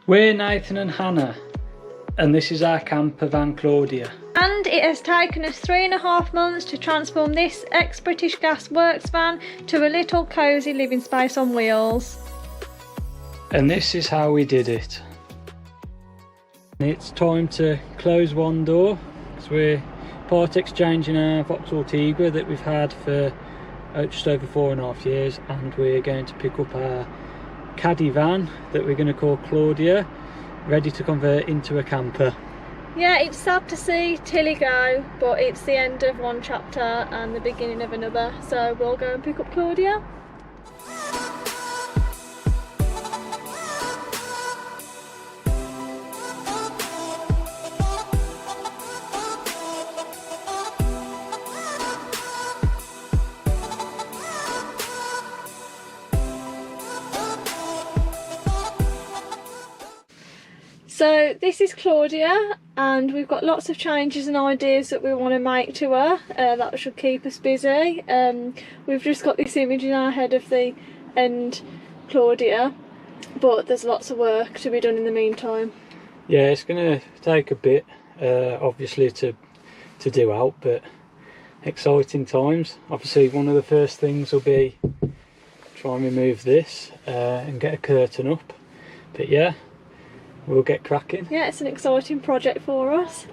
We're Nathan and Hannah, and this is our camper van Claudia. And it has taken us 3.5 months to transform this ex-British Gas works van to a little cosy living space on wheels. And this is how we did it. It's time to close one door, because we're part exchanging our Vauxhall Tigre that we've had for just over 4.5 years, and we're going to pick up our caddy van that we're going to call Claudia, ready to convert into a camper. Yeah, it's sad to see Tilly go, but it's the end of one chapter and the beginning of another, so we'll go and pick up Claudia. So this is Claudia, and we've got lots of changes and ideas that we want to make to her that should keep us busy. We've just got this image in our head of the end Claudia, but there's lots of work to be done in the meantime. Yeah, it's going to take a bit obviously to do out, but exciting times. Obviously one of the first things will be try and remove this and get a curtain up, but yeah, we'll get cracking. Yeah, it's an exciting project for us.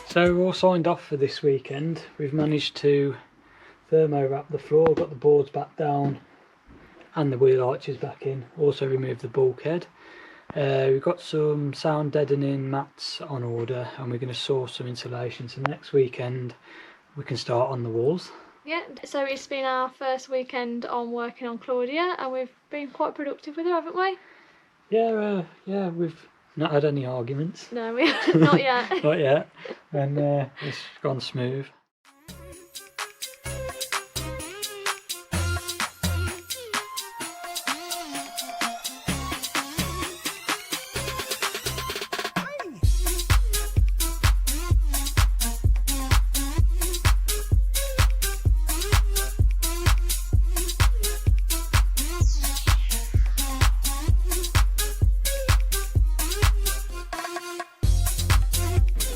So we're all signed off for this weekend. We've managed to thermo wrap the floor, got the boards back down and the wheel arches back in, also removed the bulkhead. We've got some sound deadening mats on order, and we're going to source some insulation, so next weekend we can start on the walls. Yeah, so it's been our first weekend on working on Claudia, and we've been quite productive with her, haven't we? Yeah, we've not had any arguments. No, we haven't, not yet. Not yet, and it's gone smooth.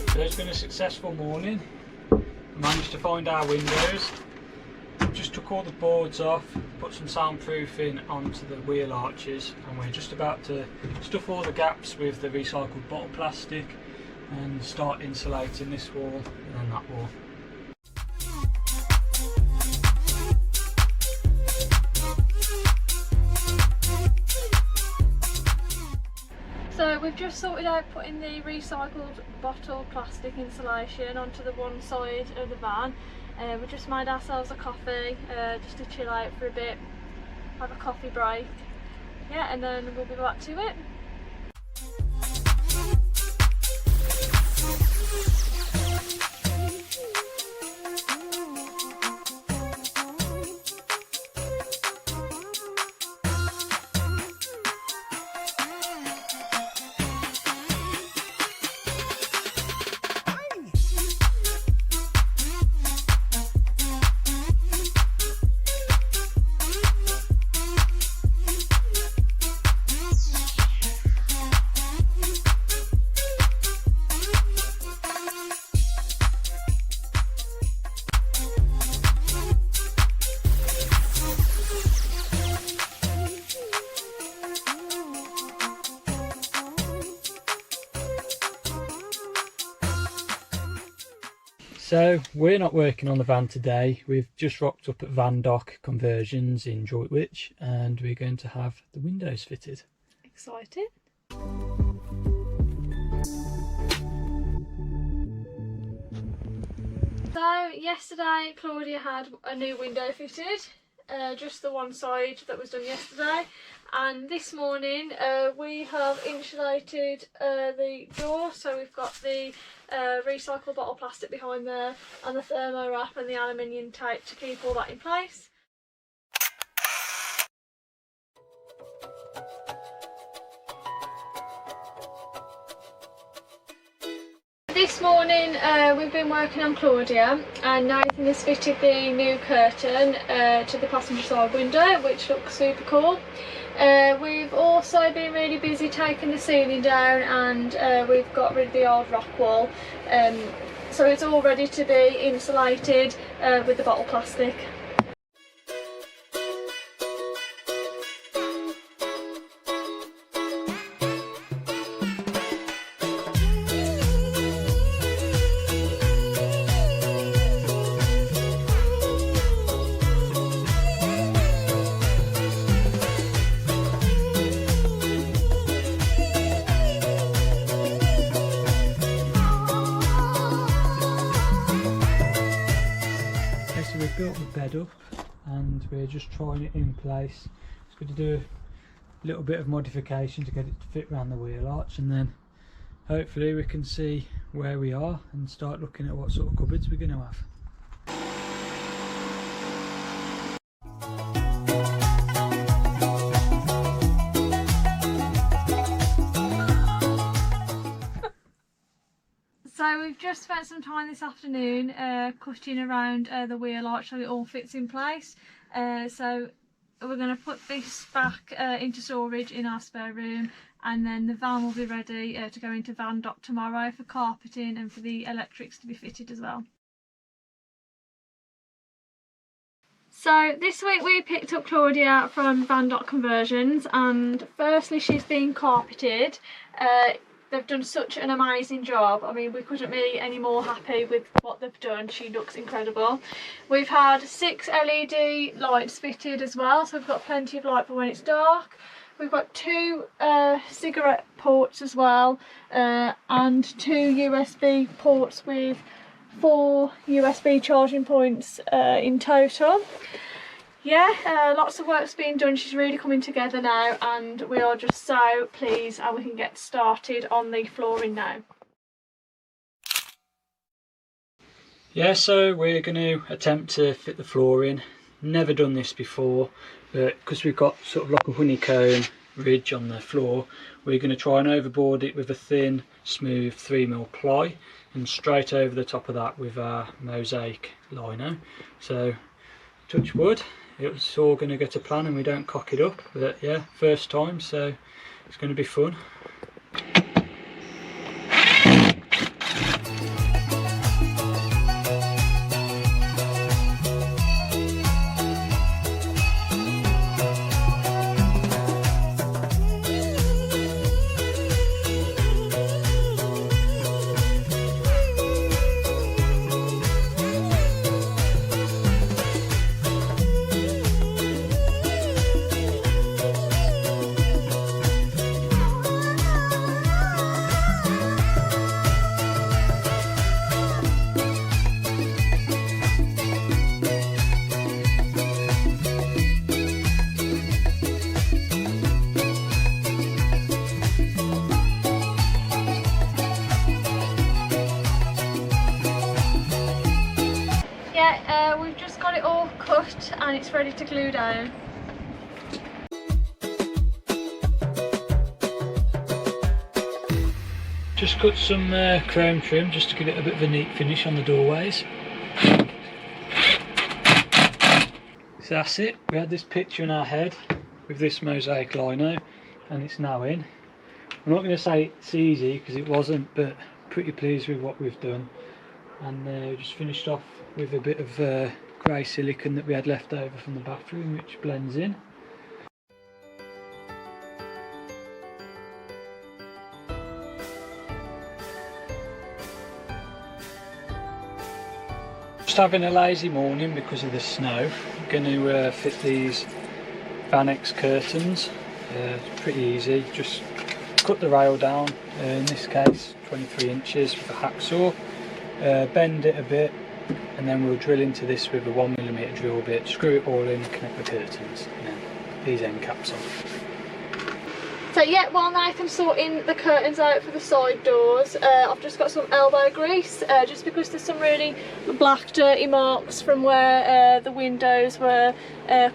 So it's been a successful morning. Managed to find our windows. Just took all the boards off, put some soundproofing onto the wheel arches, and we're just about to stuff all the gaps with the recycled bottle plastic and start insulating this wall and then that wall. So we've just sorted out putting the recycled bottle plastic insulation onto the one side of the van. We just made ourselves a coffee just to chill out for a bit, have a coffee break. Yeah, and then we'll be back to it. So we're not working on the van today. We've just rocked up at Van Dock Conversions in Droitwich and we're going to have the windows fitted. Excited. So yesterday Claudia had a new window fitted, just the one side that was done yesterday, and this morning we have insulated the door, so we've got the recycled bottle plastic behind there and the thermo wrap and the aluminium tape to keep all that in place. This morning we've been working on Claudia and Nathan has fitted the new curtain to the passenger side window, which looks super cool. We've also been really busy taking the ceiling down and we've got rid of the old rock wall, so it's all ready to be insulated with the bottle plastic. So we've built the bed up and we're just trying it in place. It's going to do a little bit of modification to get it to fit around the wheel arch, and then hopefully we can see where we are and start looking at what sort of cupboards we're going to have. So we've just spent some time this afternoon cutting around the wheel arch so it all fits in place. So we're going to put this back into storage in our spare room, and then the van will be ready to go into Van Dock tomorrow for carpeting and for the electrics to be fitted as well. So this week we picked up Claudia from Van Dock Conversions, and firstly she's been carpeted. They've done such an amazing job. I mean, we couldn't be any more happy with what they've done. She looks incredible. We've had 6 LED lights fitted as well, so we've got plenty of light for when it's dark. We've got 2 cigarette ports as well, and 2 USB ports with 4 USB charging points in total. Yeah, lots of work's been done. She's really coming together now and we are just so pleased, and we can get started on the flooring now. Yeah, so we're going to attempt to fit the flooring. Never done this before, but because we've got sort of like a honeycomb ridge on the floor, we're going to try and overboard it with a thin, smooth 3mm ply and straight over the top of that with our mosaic lino. So touch wood, it's all going to go to plan and we don't cock it up, but yeah, first time, so it's going to be fun. We've just got it all cut and it's ready to glue down. Just cut some chrome trim just to give it a bit of a neat finish on the doorways. So that's it, we had this picture in our head with this mosaic lino and it's now in. I'm not going to say it's easy because it wasn't, but pretty pleased with what we've done. And just finished off with a bit of grey silicone that we had left over from the bathroom, which blends in. just having a lazy morning because of the snow. I'm going to fit these Vanex curtains. It's pretty easy, just cut the rail down, in this case 23 inches with a hacksaw, bend it a bit, and then we'll drill into this with a 1mm drill bit, screw it all in, connect the curtains, and then put these end caps on. So yeah, while Nathan's sorting the curtains out for the side doors, I've just got some elbow grease, just because there's some really black dirty marks from where the windows were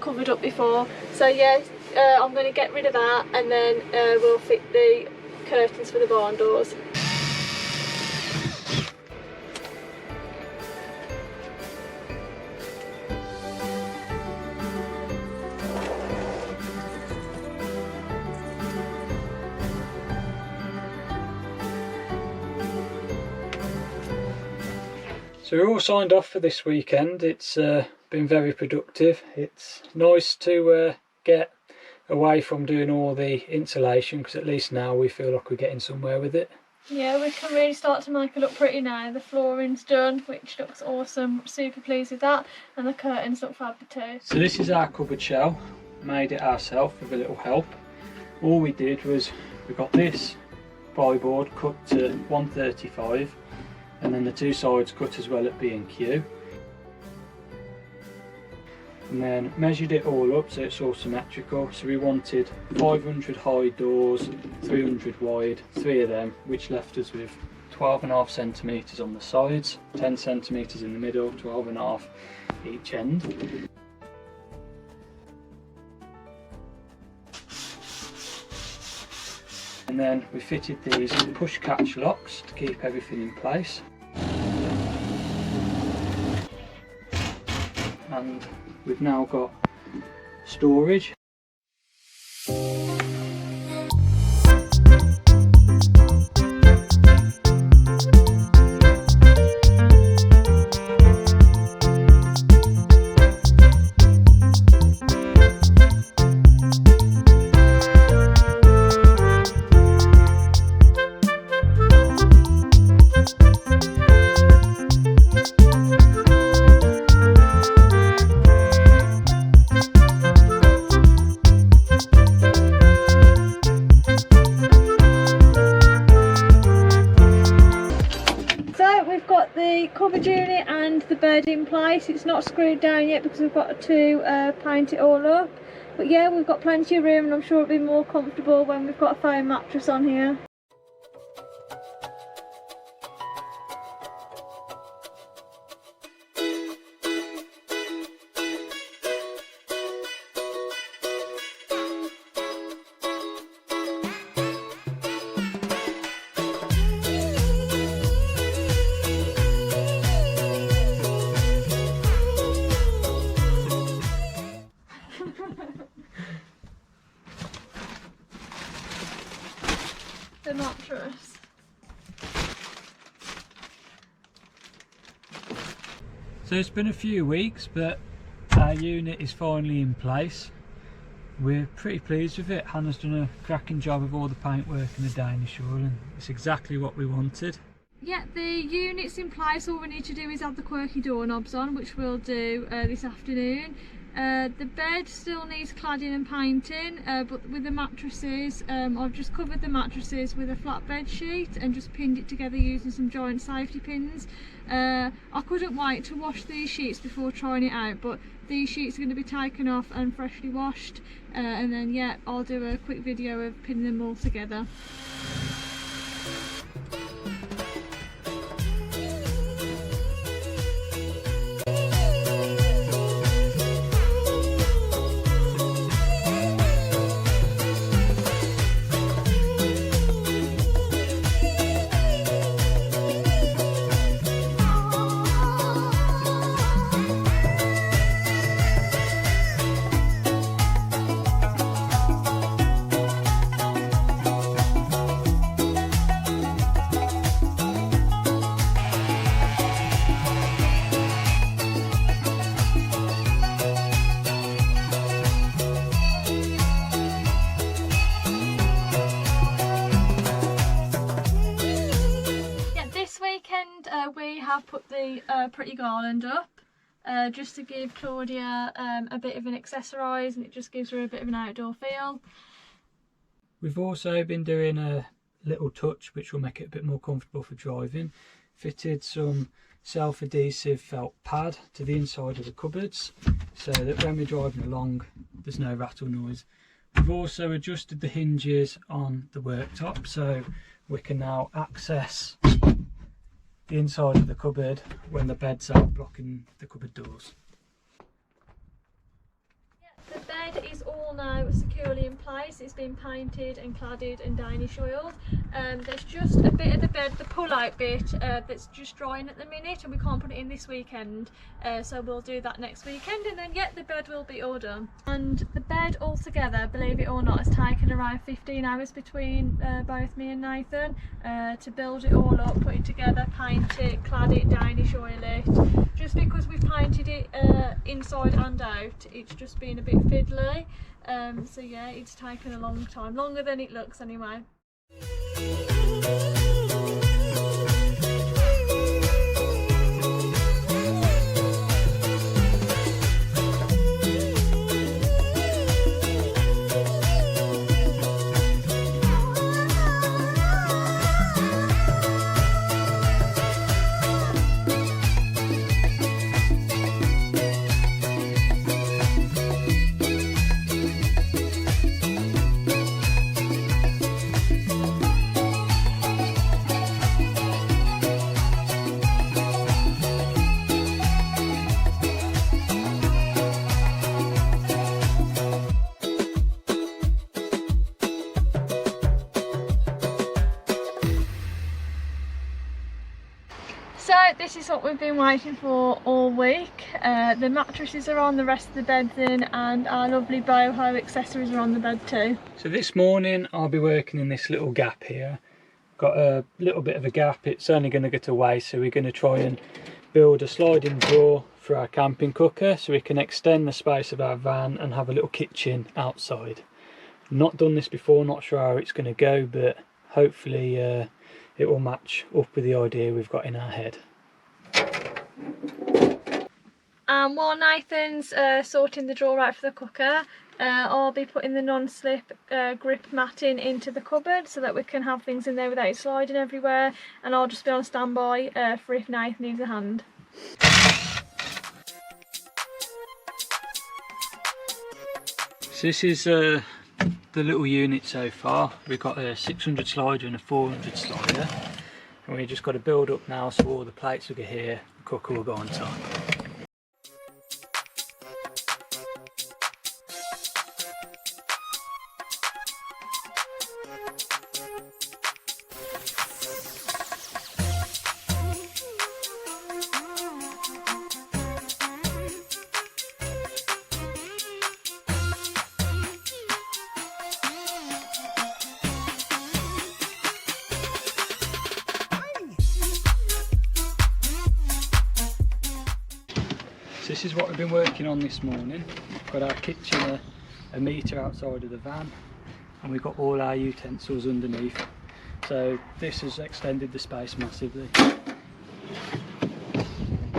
covered up before. So yeah, I'm going to get rid of that, and then we'll fit the curtains for the barn doors. So we're all signed off for this weekend. It's been very productive. It's nice to get away from doing all the insulation, because at least now we feel like we're getting somewhere with it. Yeah, we can really start to make it look pretty now. The flooring's done, which looks awesome. Super pleased with that, and the curtains look fab too. So this is our cupboard shell. Made it ourselves with a little help. All we did was we got this plyboard cut to 135. And then the two sides cut as well at B&Q, and then measured it all up so it's all symmetrical. So we wanted 500 high doors, 300 wide, 3 of them, which left us with 12.5 centimetres on the sides, 10 centimetres in the middle, 12.5 each end. And then we fitted these push catch locks to keep everything in place. And we've now got storage. Covered unit and the bed in place. It's not screwed down yet because we've got to paint it all up, but yeah, we've got plenty of room, and I'm sure it'll be more comfortable when we've got a foam mattress on here. The mattress. So it's been a few weeks, but our unit is finally in place. We're pretty pleased with it. Hannah's done a cracking job of all the paintwork and the Danish wool, and it's exactly what we wanted. Yeah, the unit's in place. All we need to do is add the quirky doorknobs on, which we'll do this afternoon. The bed still needs cladding and painting, but with the mattresses, I've just covered the mattresses with a flat bed sheet and just pinned it together using some giant safety pins. I couldn't wait to wash these sheets before trying it out, but these sheets are going to be taken off and freshly washed, and then yeah, I'll do a quick video of pinning them all together. have put the pretty garland up just to give Claudia a bit of an accessorise, and it just gives her a bit of an outdoor feel. We've also been doing a little touch which will make it a bit more comfortable for driving. Fitted some self-adhesive felt pad to the inside of the cupboards so that when we're driving along there's no rattle noise. We've also adjusted the hinges on the worktop so we can now access the inside of the cupboard when the bed's out blocking the cupboard doors. The bed is all now securely in place. It's been painted and cladded and Danish oiled. There's just a bit of the bed, the pull out bit, that's just drying at the minute, and we can't put it in this weekend, so we'll do that next weekend, and then the bed will be all done. And the bed altogether, believe it or not, has taken around 15 hours between both me and Nathan to build it all up, put it together, paint it, clad it, Danish oil it. Just because we've painted it inside and out, it's just been a bit fiddly, so yeah, it's taken a long time, longer than it looks anyway. So this is what we've been waiting for all week. The mattresses are on, the rest of the bed's in, and our lovely boho accessories are on the bed too. So this morning I'll be working in this little gap here. Got a little bit of a gap, it's only going to get away, so we're going to try and build a sliding door for our camping cooker so we can extend the space of our van and have a little kitchen outside. Not done this before, not sure how it's going to go, but hopefully it will match up with the idea we've got in our head. While Nathan's sorting the drawer out for the cooker, I'll be putting the non-slip grip matting into the cupboard so that we can have things in there without it sliding everywhere, and I'll just be on standby for if Nathan needs a hand. So this is the little unit so far. We've got a 600 slider and a 400 slider, and we just got to build up now so all the plates will go here, the cooker will go on top. This is what we've been working on this morning. We've got our kitchen a metre outside of the van, and we've got all our utensils underneath. So this has extended the space massively.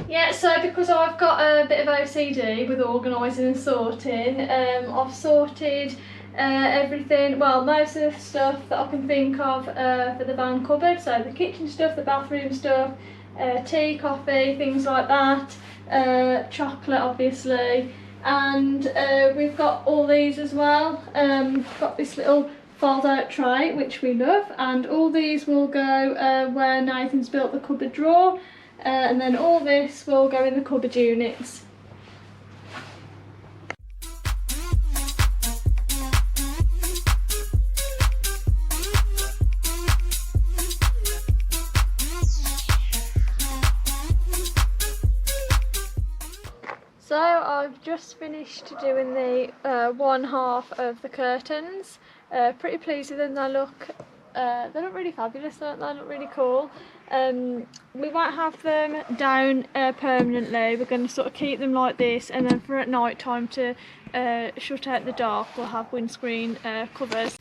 Yeah, so because I've got a bit of OCD with organising and sorting, I've sorted everything, well, most of the stuff that I can think of for the van cupboard. So the kitchen stuff, the bathroom stuff, tea, coffee, things like that. Chocolate obviously, and we've got all these as well. Got this little fold out tray which we love, and all these will go where Nathan's built the cupboard drawer, and then all this will go in the cupboard units. So I've just finished doing the one half of the curtains. Pretty pleased with them. They look really fabulous. They look really cool. We won't have them down permanently. We're going to sort of keep them like this, and then for at night time to shut out the dark, we'll have windscreen covers.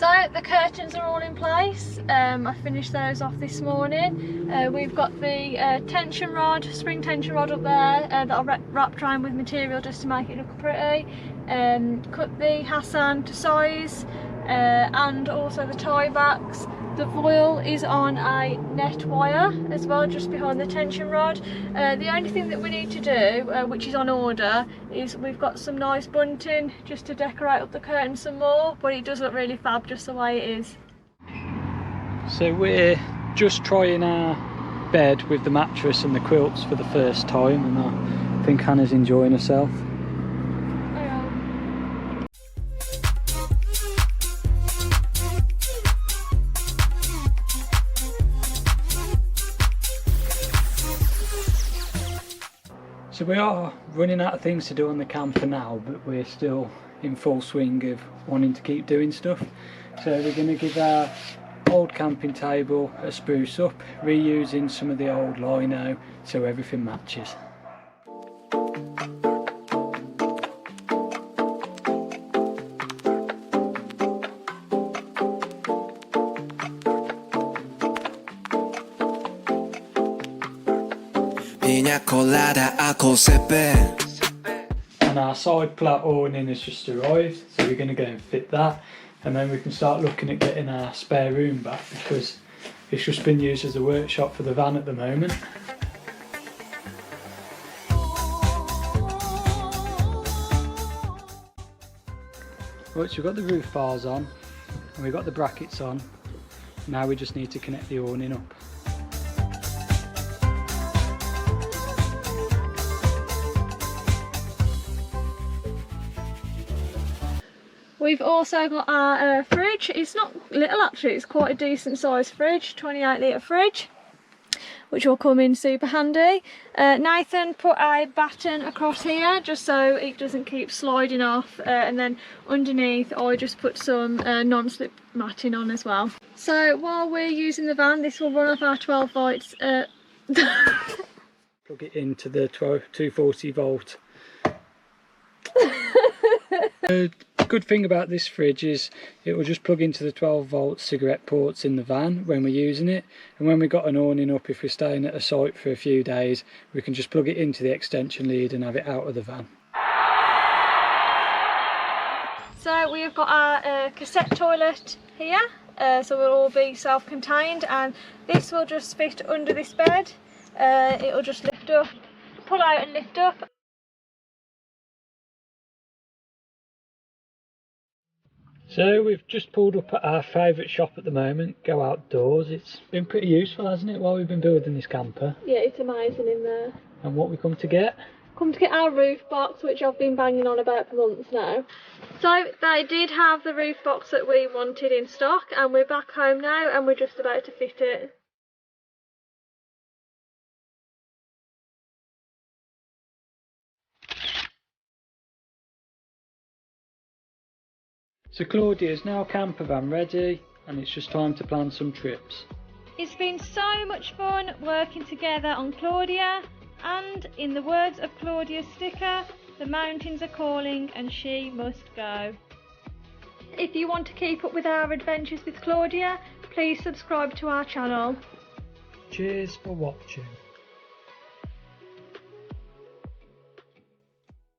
So the curtains are all in place. I finished those off this morning. We've got the tension rod, spring tension rod up there that I wrapped around with material just to make it look pretty. Cut the Hassan to size and also the tie backs. The foil is on a net wire as well, just behind the tension rod. The only thing that we need to do, which is on order, is we've got some nice bunting just to decorate up the curtain some more, but it does look really fab just the way it is. So we're just trying our bed with the mattress and the quilts for the first time, and I think Hannah's enjoying herself. So we are running out of things to do on the camper now, but we're still in full swing of wanting to keep doing stuff. So we're going to give our old camping table a spruce up, reusing some of the old lino so everything matches. And our side plat awning has just arrived, so we're going to go and fit that, and then we can start looking at getting our spare room back, because it's just been used as a workshop for the van at the moment. Right, so we've got the roof bars on and we've got the brackets on. Now we just need to connect the awning up. We've also got our fridge. It's not little actually, it's quite a decent sized fridge, 28 litre fridge, which will come in super handy. Nathan put a batten across here just so it doesn't keep sliding off, and then underneath I just put some non-slip matting on as well. So while we're using the van, this will run off our 12 volts. Plug it into the 240 volt. The good thing about this fridge is it will just plug into the 12 volt cigarette ports in the van when we're using it, and when we've got an awning up, if we're staying at a site for a few days, we can just plug it into the extension lead and have it out of the van. So we've got our cassette toilet here, so we'll all be self-contained, and this will just fit under this bed. It'll just lift up, pull out and lift up. So we've just pulled up at our favourite shop at the moment, Go Outdoors. It's been pretty useful, hasn't it, while we've been building this camper? Yeah, it's amazing in there. And what we come to get? Come to get our roof box, which I've been banging on about for months now. So they did have the roof box that we wanted in stock, and we're back home now and we're just about to fit it. So Claudia's now camper van ready, and it's just time to plan some trips. It's been so much fun working together on Claudia, and in the words of Claudia's sticker, the mountains are calling and she must go. If you want to keep up with our adventures with Claudia, please subscribe to our channel. Cheers for watching.